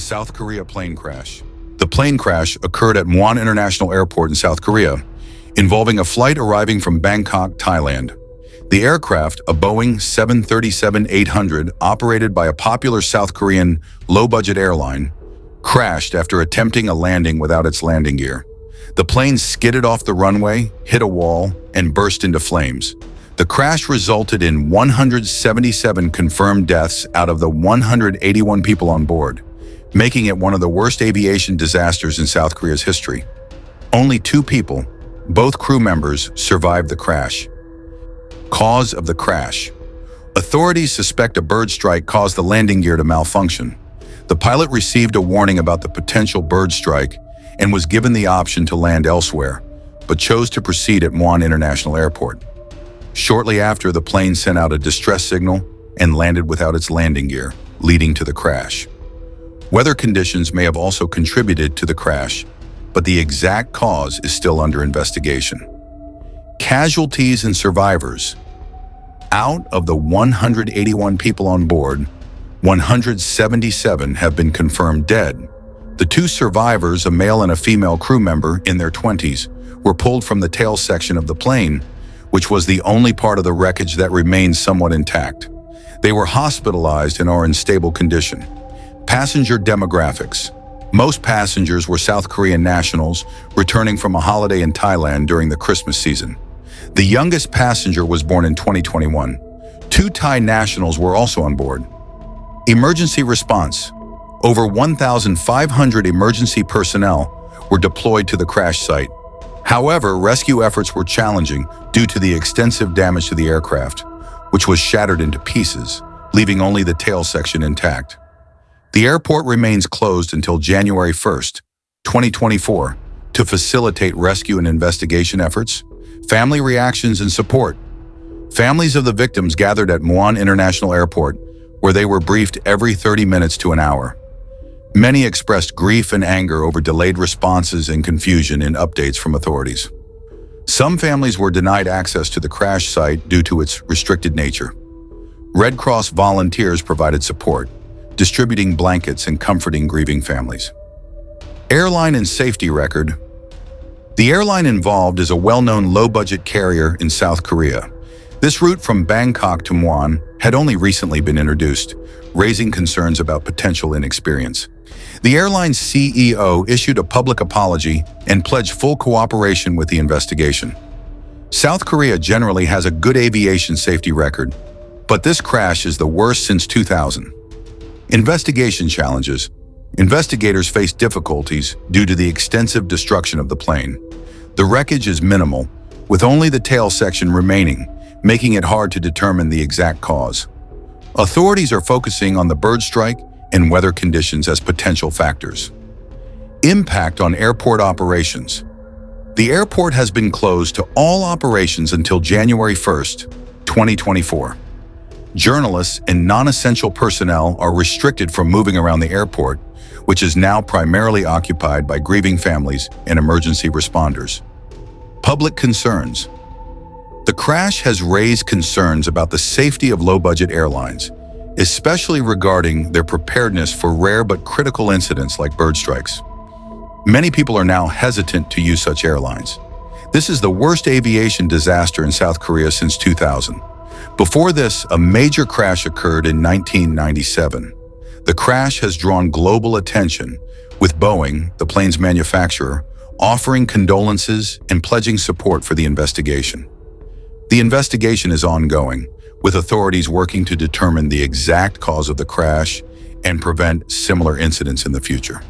South Korea plane crash. The plane crash occurred at Muan International Airport in South Korea, involving a flight arriving from Bangkok, Thailand. The aircraft, a Boeing 737-800 operated by a popular South Korean low-budget airline, crashed after attempting a landing without its landing gear. The plane skidded off the runway, hit a wall, and burst into flames. The crash resulted in 177 confirmed deaths out of the 181 people on board, making it one of the worst aviation disasters in South Korea's history. Only 2 people, both crew members, survived the crash. Cause of the crash. Authorities suspect a bird strike caused the landing gear to malfunction. The pilot received a warning about the potential bird strike and was given the option to land elsewhere, but chose to proceed at Muan International Airport. Shortly after, the plane sent out a distress signal and landed without its landing gear, leading to the crash. Weather conditions may have also contributed to the crash, but the exact cause is still under investigation. Casualties and survivors. Out of the 181 people on board, 177 have been confirmed dead. The 2 survivors, a male and a female crew member in their 20s, were pulled from the tail section of the plane, which was the only part of the wreckage that remained somewhat intact. They were hospitalized and are in stable condition. Passenger demographics. Most passengers were South Korean nationals returning from a holiday in Thailand during the Christmas season. The youngest passenger was born in 2021. 2 Thai nationals were also on board. Emergency response. Over 1,500 emergency personnel were deployed to the crash site. However, rescue efforts were challenging due to the extensive damage to the aircraft, which was shattered into pieces, leaving only the tail section intact. The airport remains closed until January 1st, 2024, to facilitate rescue and investigation efforts. Family reactions and support. Families of the victims gathered at Muan International Airport, where they were briefed every 30 minutes to an hour. Many expressed grief and anger over delayed responses and confusion in updates from authorities. Some families were denied access to the crash site due to its restricted nature. Red Cross volunteers provided support, distributing blankets and comforting grieving families. Airline and safety record. The airline involved is a well-known low-budget carrier in South Korea. This route from Bangkok to Muan had only recently been introduced, raising concerns about potential inexperience. The airline's CEO issued a public apology and pledged full cooperation with the investigation. South Korea generally has a good aviation safety record, but this crash is the worst since 2000. Investigation challenges. Investigators face difficulties due to the extensive destruction of the plane. The wreckage is minimal, with only the tail section remaining, making it hard to determine the exact cause. Authorities are focusing on the bird strike and weather conditions as potential factors. Impact on airport operations. The airport has been closed to all operations until January 1st, 2024. Journalists and non-essential personnel are restricted from moving around the airport, which is now primarily occupied by grieving families and emergency responders. Public concerns. The crash has raised concerns about the safety of low-budget airlines, especially regarding their preparedness for rare but critical incidents like bird strikes. Many people are now hesitant to use such airlines. This is the worst aviation disaster in South Korea since 2000. Before this, a major crash occurred in 1997. The crash has drawn global attention, with Boeing, the plane's manufacturer, offering condolences and pledging support for the investigation. The investigation is ongoing, with authorities working to determine the exact cause of the crash and prevent similar incidents in the future.